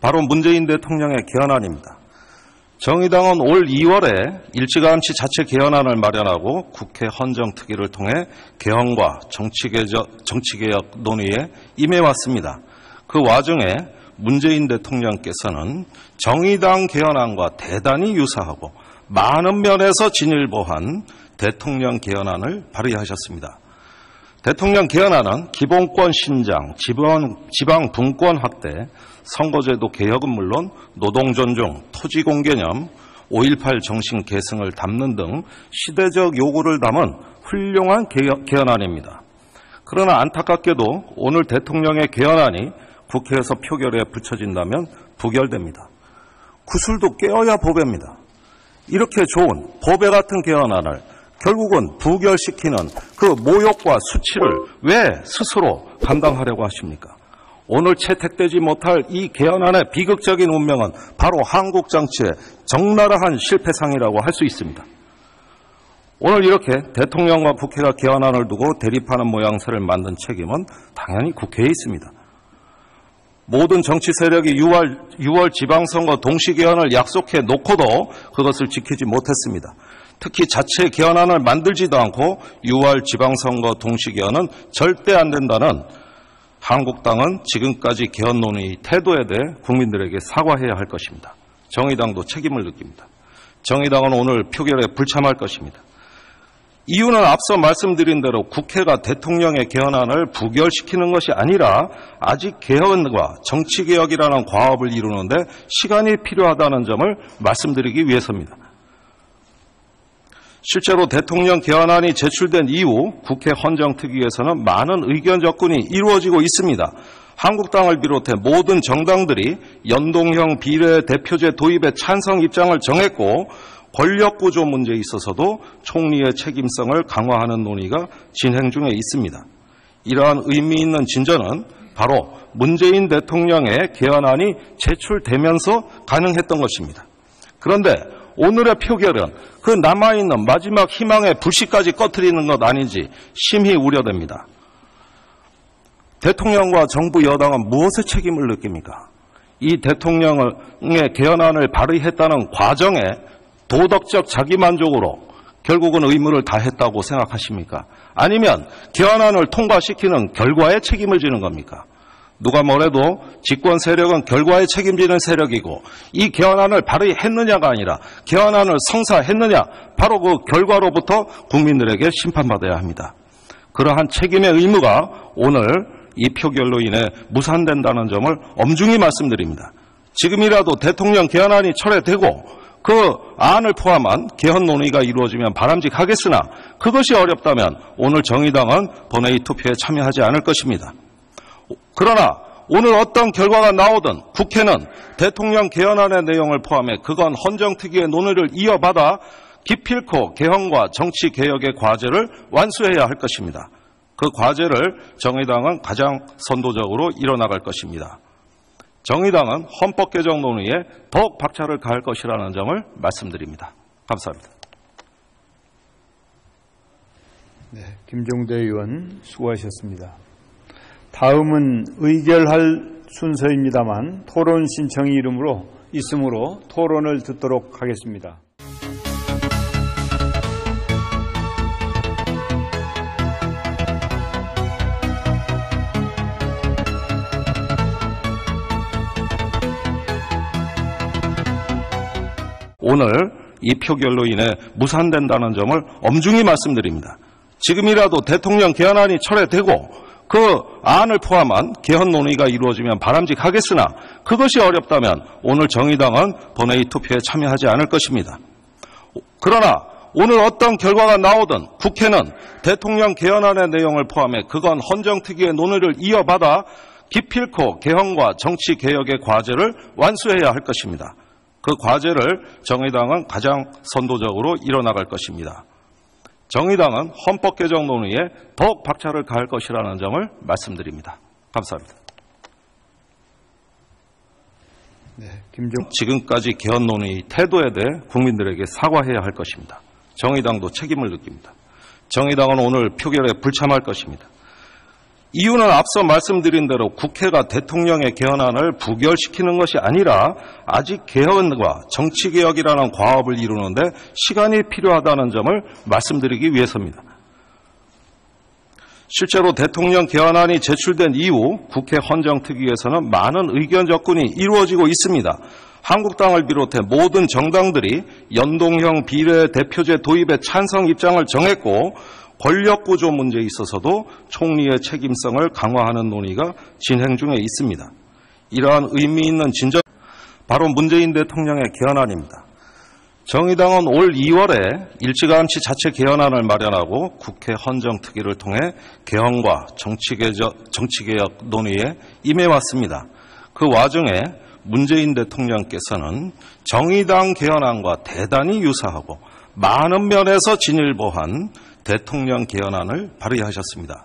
바로 문재인 대통령의 개헌안입니다. 정의당은 올 2월에 일찌감치 자체 개헌안을 마련하고 국회 헌정특위를 통해 개헌과 정치개혁 논의에 임해왔습니다. 그 와중에 문재인 대통령께서는 정의당 개헌안과 대단히 유사하고 많은 면에서 진일보한 대통령 개헌안을 발의하셨습니다. 대통령 개헌안은 기본권 신장, 지방 분권 확대, 선거제도 개혁은 물론 노동 존중, 토지 공개념, 5.18 정신 계승을 담는 등 시대적 요구를 담은 훌륭한 개헌안입니다. 그러나 안타깝게도 오늘 대통령의 개헌안이 국회에서 표결에 붙여진다면 부결됩니다. 구슬도 깨어야 보배입니다. 이렇게 좋은 보배 같은 개헌안을 결국은 부결시키는 그 모욕과 수치를 왜 스스로 감당하려고 하십니까? 오늘 채택되지 못할 이 개헌안의 비극적인 운명은 바로 한국 정치의 적나라한 실패상이라고 할 수 있습니다. 오늘 이렇게 대통령과 국회가 개헌안을 두고 대립하는 모양새를 만든 책임은 당연히 국회에 있습니다. 모든 정치 세력이 6월 지방선거 동시 개헌을 약속해 놓고도 그것을 지키지 못했습니다. 특히 자체 개헌안을 만들지도 않고 6월 지방선거 동시 개헌은 절대 안 된다는 한국당은 지금까지 개헌 논의 태도에 대해 국민들에게 사과해야 할 것입니다. 정의당도 책임을 느낍니다. 정의당은 오늘 표결에 불참할 것입니다. 이유는 앞서 말씀드린 대로 국회가 대통령의 개헌안을 부결시키는 것이 아니라 아직 개헌과 정치개혁이라는 과업을 이루는데 시간이 필요하다는 점을 말씀드리기 위해서입니다. 실제로 대통령 개헌안이 제출된 이후 국회 헌정특위에서는 많은 의견 접근이 이루어지고 있습니다. 한국당을 비롯해 모든 정당들이 연동형 비례대표제 도입에 찬성 입장을 정했고 권력구조 문제에 있어서도 총리의 책임성을 강화하는 논의가 진행 중에 있습니다. 이러한 의미 있는 진전은 바로 문재인 대통령의 개헌안이 제출되면서 가능했던 것입니다. 그런데 오늘의 표결은 그 남아있는 마지막 희망의 불씨까지 꺼트리는 것 아닌지 심히 우려됩니다. 대통령과 정부 여당은 무엇의 책임을 느낍니까? 이 대통령의 개헌안을 발의했다는 과정에 도덕적 자기만족으로 결국은 의무를 다했다고 생각하십니까? 아니면 개헌안을 통과시키는 결과에 책임을 지는 겁니까? 누가 뭐래도 집권 세력은 결과에 책임지는 세력이고 이 개헌안을 발의했느냐가 아니라 개헌안을 성사했느냐, 바로 그 결과로부터 국민들에게 심판받아야 합니다. 그러한 책임의 의무가 오늘 이 표결로 인해 무산된다는 점을 엄중히 말씀드립니다. 지금이라도 대통령 개헌안이 철회되고 그 안을 포함한 개헌 논의가 이루어지면 바람직하겠으나 그것이 어렵다면 오늘 정의당은 본회의 투표에 참여하지 않을 것입니다. 그러나 오늘 어떤 결과가 나오든 국회는 대통령 개헌안의 내용을 포함해 그건 헌정특위의 논의를 이어받아 기필코 개헌과 정치개혁의 과제를 완수해야 할 것입니다. 그 과제를 정의당은 가장 선도적으로 이뤄나갈 것입니다. 정의당은 헌법 개정 논의에 더욱 박차를 가할 것이라는 점을 말씀드립니다. 감사합니다. 네, 김종대 의원 수고하셨습니다. 다음은 의결할 순서입니다만 토론 신청이 있으므로 토론을 듣도록 하겠습니다. 오늘 이 표결로 인해 무산된다는 점을 엄중히 말씀드립니다. 지금이라도 대통령 개헌안이 철회되고 그 안을 포함한 개헌 논의가 이루어지면 바람직하겠으나 그것이 어렵다면 오늘 정의당은 본회의 투표에 참여하지 않을 것입니다. 그러나 오늘 어떤 결과가 나오든 국회는 대통령 개헌안의 내용을 포함해 그건 헌정특위의 논의를 이어받아 기필코 개헌과 정치개혁의 과제를 완수해야 할 것입니다. 그 과제를 정의당은 가장 선도적으로 이뤄나갈 것입니다. 정의당은 헌법 개정 논의에 더욱 박차를 가할 것이라는 점을 말씀드립니다. 감사합니다. 네, 지금까지 개헌 논의 태도에 대해 국민들에게 사과해야 할 것입니다. 정의당도 책임을 느낍니다. 정의당은 오늘 표결에 불참할 것입니다. 이유는 앞서 말씀드린 대로 국회가 대통령의 개헌안을 부결시키는 것이 아니라 아직 개헌과 정치개혁이라는 과업을 이루는데 시간이 필요하다는 점을 말씀드리기 위해서입니다. 실제로 대통령 개헌안이 제출된 이후 국회 헌정특위에서는 많은 의견 접근이 이루어지고 있습니다. 한국당을 비롯해 모든 정당들이 연동형 비례대표제 도입에 찬성 입장을 정했고 권력구조 문제에 있어서도 총리의 책임성을 강화하는 논의가 진행 중에 있습니다. 이러한 의미 있는 진전, 바로 문재인 대통령의 개헌안입니다. 정의당은 올 2월에 일찌감치 자체 개헌안을 마련하고 국회 헌정특위를 통해 개헌과 정치개혁 논의에 임해왔습니다. 그 와중에 문재인 대통령께서는 정의당 개헌안과 대단히 유사하고 많은 면에서 진일보한 대통령 개헌안을 발의하셨습니다.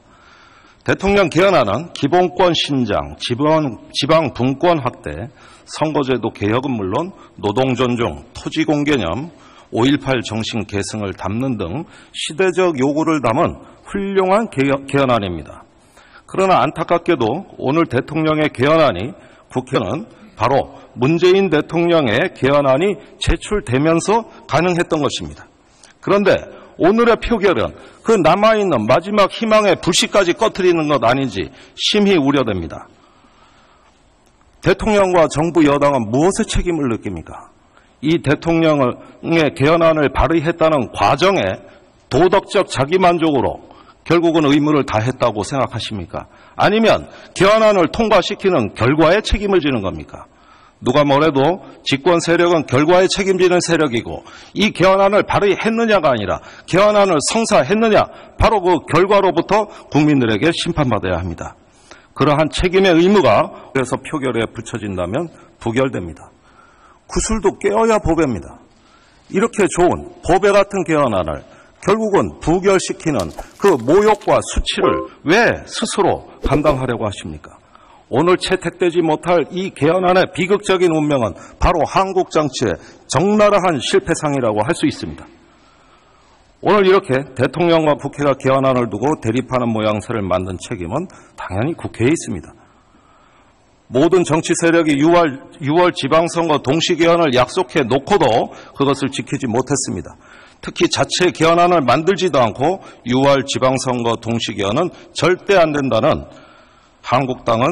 대통령 개헌안은 기본권 신장, 지방 분권 확대, 선거제도 개혁은 물론 노동 존중, 토지 공개념, 5.18 정신 계승을 담는 등 시대적 요구를 담은 훌륭한 개헌안입니다. 그러나 안타깝게도 오늘 대통령의 개헌안이 국회는 바로 문재인 대통령의 개헌안이 제출되면서 가능했던 것입니다. 그런데 오늘의 표결은 그 남아있는 마지막 희망의 불씨까지 꺼트리는 것 아닌지 심히 우려됩니다. 대통령과 정부 여당은 무엇에 책임을 느낍니까? 이 대통령의 개헌안을 발의했다는 과정에 도덕적 자기만족으로 결국은 의무를 다했다고 생각하십니까? 아니면 개헌안을 통과시키는 결과에 책임을 지는 겁니까? 누가 뭐래도 집권 세력은 결과에 책임지는 세력이고 이 개헌안을 발의했느냐가 아니라 개헌안을 성사했느냐, 바로 그 결과로부터 국민들에게 심판받아야 합니다. 그러한 책임의 의무가 그래서 표결에 붙여진다면 부결됩니다. 구슬도 깨어야 보배입니다. 이렇게 좋은 보배 같은 개헌안을 결국은 부결시키는 그 모욕과 수치를 왜 스스로 감당하려고 하십니까? 오늘 채택되지 못할 이 개헌안의 비극적인 운명은 바로 한국 정치의 적나라한 실패상이라고 할 수 있습니다. 오늘 이렇게 대통령과 국회가 개헌안을 두고 대립하는 모양새를 만든 책임은 당연히 국회에 있습니다. 모든 정치 세력이 6월 지방선거 동시개헌을 약속해 놓고도 그것을 지키지 못했습니다. 특히 자체 개헌안을 만들지도 않고 6월 지방선거 동시개헌은 절대 안 된다는 한국당은